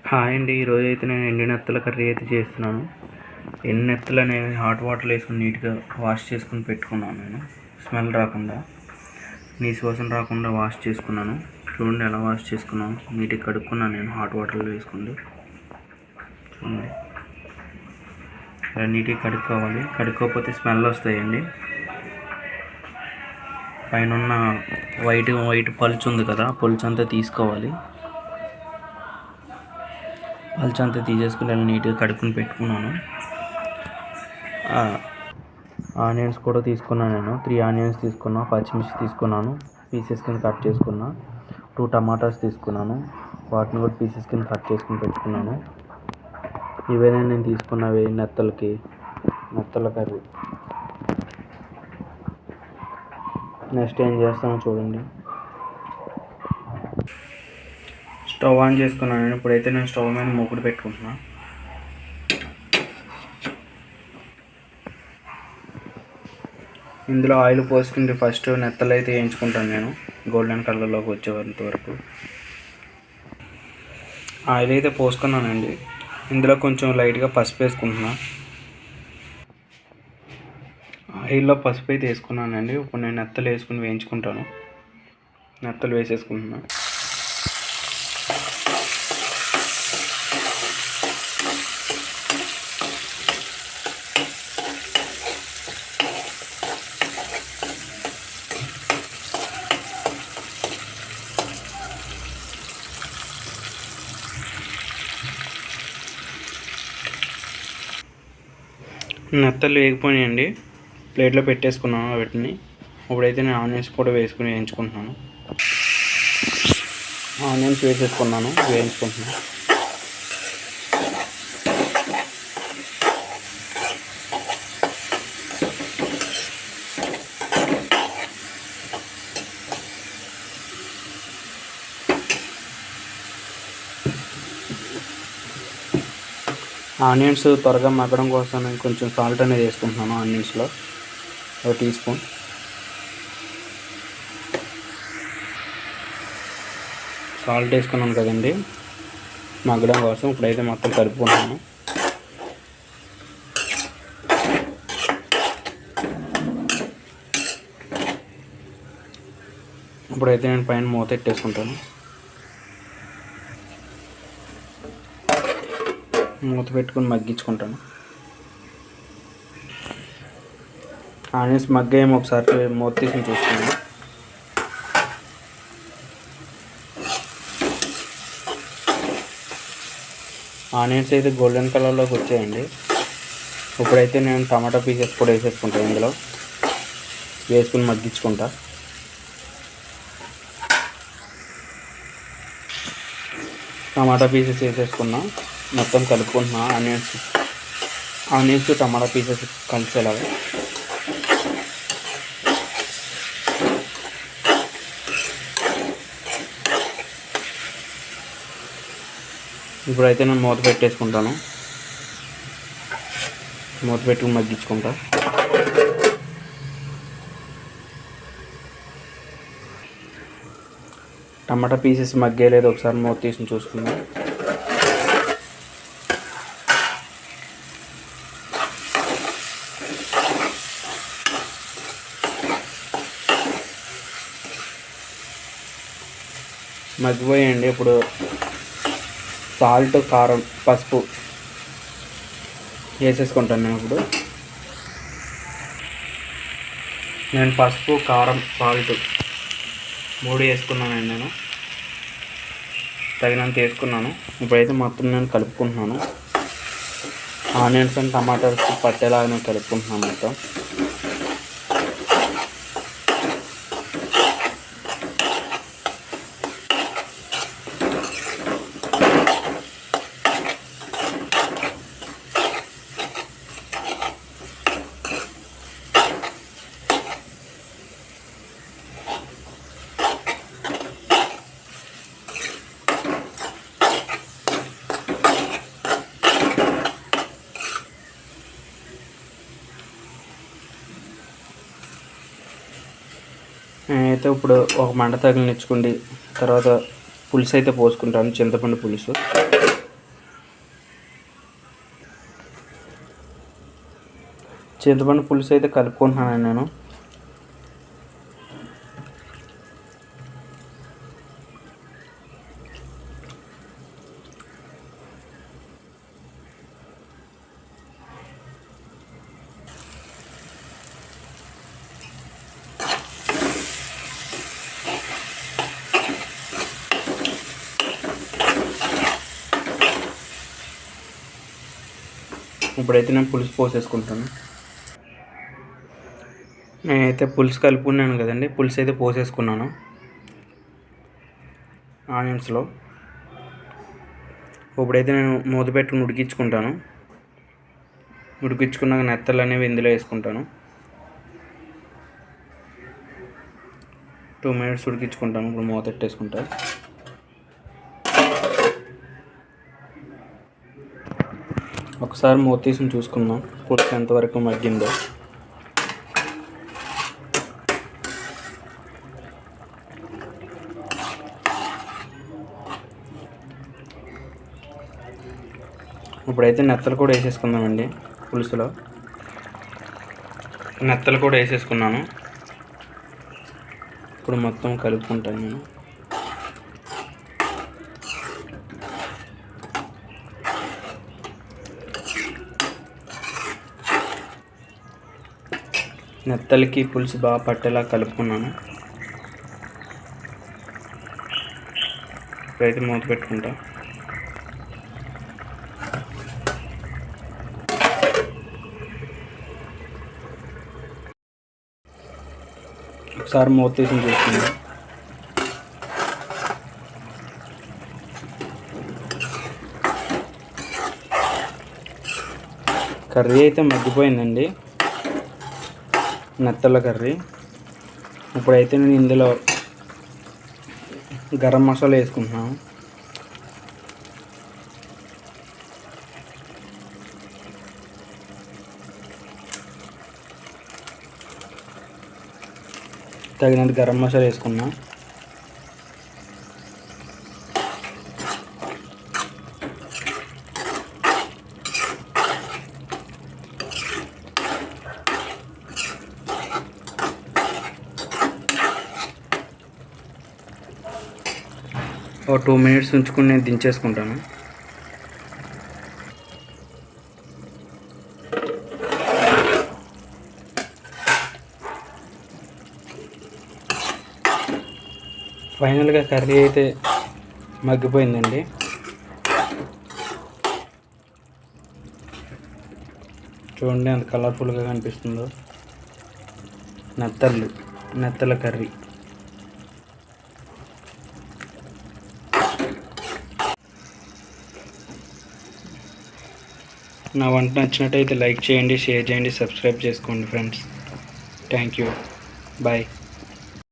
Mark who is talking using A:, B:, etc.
A: Hi అండి. ఈరోజైతే నేను ఎండు నెత్తల కర్రీ అయితే చేస్తున్నాను. ఎండు నెత్తలు అనేవి హాట్ వాటర్లో వేసుకొని నీట్గా వాష్ చేసుకుని పెట్టుకున్నాను. నేను స్మెల్ రాకుండా, నీసు వాసన రాకుండా వాష్ చేసుకున్నాను. చూడండి ఎలా వాష్ చేసుకున్నాను. నీట్గా కడుక్కున్నాను నేను హాట్ వాటర్లో వేసుకుంది. చూడండి ఇలా నీట్గా కడుక్కోవాలి. కడుక్కోకపోతే స్మెల్ వస్తాయండి. పైన ఉన్న వైట్ పలుచు ఉంది కదా, పలుచు అంతా తీసుకోవాలి. పలుచంతా తీసేసుకుని ఇలా నీట్గా కడుక్కుని పెట్టుకున్నాను. ఆనియన్స్ కూడా తీసుకున్నాను. నేను 3 ఆనియన్స్ తీసుకున్నా, పచ్చిమిర్చి తీసుకున్నాను, పీసెస్ కింద కట్ చేసుకున్నా. 2 టమాటాస్ తీసుకున్నాను, వాటిని కూడా పీసెస్ కింద కట్ చేసుకుని పెట్టుకున్నాను. ఇవేనే నేను తీసుకున్నవి నెత్తల కర్రీ. నెక్స్ట్ ఏం చేస్తానో చూడండి. స్టవ్ ఆన్ చేసుకున్నాను. ఇప్పుడైతే నేను స్టవ్ మీద మూకుడు పెట్టుకుంటున్నా. ఇందులో ఆయిల్ పోసుకుంటే ఫస్ట్ నెత్తలు అయితే వేయించుకుంటాను నేను, గోల్డెన్ కలర్లోకి వచ్చేంత వరకు. ఆయిల్ అయితే పోసుకున్నానండి. ఇందులో కొంచెం లైట్గా పసుపు వేసుకుంటున్నా. ఆయిల్లో పసుపు అయితే వేసుకున్నానండి. ఇప్పుడు నేను నెత్తలు వేసుకుని వేయించుకుంటాను. నెత్తలు వేసేసుకుంటున్నా. నెత్తలు వేగిపోయాయండి. ప్లేట్లో పెట్టేసుకున్నాను వీటిని. ఇప్పుడైతే నేను ఆనియన్స్ కూడా వేసుకుని వేయించుకుంటున్నాను. ఆనియన్స్ వేసేసుకున్నాను, వేయించుకుంటున్నాను. ఆనియన్స్ త్వరగా మగ్గడం కోసం నేను కొంచెం సాల్ట్ అనేది వేసుకుంటున్నాను. ఆనియన్స్లో 1 టీ స్పూన్. సాల్ట్ వేసుకున్నాను కదండి మగ్గడం కోసం. ఇప్పుడైతే మొత్తం కలుపుకుంటున్నాను. ఇప్పుడైతే నేను పైన మూత పెట్టేసుకుంటాను. మూత పెట్టుకుని మగ్గించుకుంటాను. ఆనియన్స్ మగ్గాయేమో ఒకసారి మూత తీసుకుని చూసుకున్నాను. ఆనియన్స్ అయితే గోల్డెన్ కలర్లోకి వచ్చాయండి. ఇప్పుడైతే నేను టమాటా పీసెస్ కూడా వేసేసుకుంటాను. ఇందులో వేసుకుని మగ్గించుకుంటా. టమాటా పీసెస్ వేసేసుకున్నా, మొత్తం కలుపుకుంటున్నా. ఆనియన్స్ టమాటా పీసెస్ కలిసేలాగా. ఇప్పుడైతే నేను మూత పెట్టేసుకుంటాను. మూత పెట్టుకుని మగ్గించుకుంటా. టమాటా పీసెస్ మగ్గేలేదు, ఒకసారి మూత తీసి చూసుకుందాం. మగ్గిపోయండి. ఇప్పుడు సాల్ట్, కారం, పసుపు వేసేసుకుంటాను. నేను పసుపు, కారం, సాల్ట్ 3 వేసుకున్నానండి. నేను తగినంత వేసుకున్నాను. ఇప్పుడైతే మొత్తం నేను కలుపుకుంటున్నాను. ఆనియన్స్ అండ్ టమాటాస్ పట్టేలాగా నేను కలుపుకుంటున్నాను మొత్తం. నేనైతే ఇప్పుడు ఒక మంట తగిలించుకోండి. తర్వాత పులుసు అయితే పోసుకుంటాను, చింతపండు పులుసు. చింతపండు పులుసు అయితే కలుపుకుంటున్నాను నేను. ఇప్పుడైతే నేను పులుసు పోసేసుకుంటాను. నేనైతే పులుసు కలుపుకున్నాను కదండి, పులుసు అయితే పోసేసుకున్నాను ఆనియన్స్లో. ఇప్పుడైతే నేను మూత పెట్టుకుని ఉడికించుకుంటాను. ఉడికించుకున్నాక నెత్తలు అనేవి ఇందులో వేసుకుంటాను. 2 minutes ఉడికించుకుంటాను. ఇప్పుడు మూత పెట్టేసుకుంటా. ఒకసారి మూత తీసుకుని చూసుకుందాం పులుసు ఎంతవరకు మగ్గిందో. ఇప్పుడైతే నెత్తలు కూడా వేసేసుకుందామండి. పులుసులో నెత్తలు కూడా వేసేసుకున్నాను. ఇప్పుడు మొత్తం కలుపుకుంటాను నేను. నెత్తలకి పులుసు బాగా పట్టేలా కలుపుకున్నాను. ఇప్పుడైతే మూత పెట్టుకుంటా. ఒకసారి మూత తీసి చూసుకుందాం. కర్రీ అయితే మగ్గిపోయిందండి, నెత్తల కర్రీ. ఇప్పుడైతే నేను ఇందులో గరం మసాలా వేసుకుంటున్నాను. తగినంత గరం మసాలా వేసుకున్నాం. ఒక 2 minutes ఉంచుకుని నేను దించేసుకుంటాను. ఫైనల్గా కర్రీ అయితే మగ్గిపోయిందండి. చూడండి ఎంత కలర్ఫుల్గా కనిపిస్తుందో. నెత్తల కర్రీ. నా వంట నచ్చినట్టయితే లైక్ చేయండి, షేర్ చేయండి, సబ్స్క్రైబ్ చేసుకోండి ఫ్రెండ్స్. Thank you. బాయ్.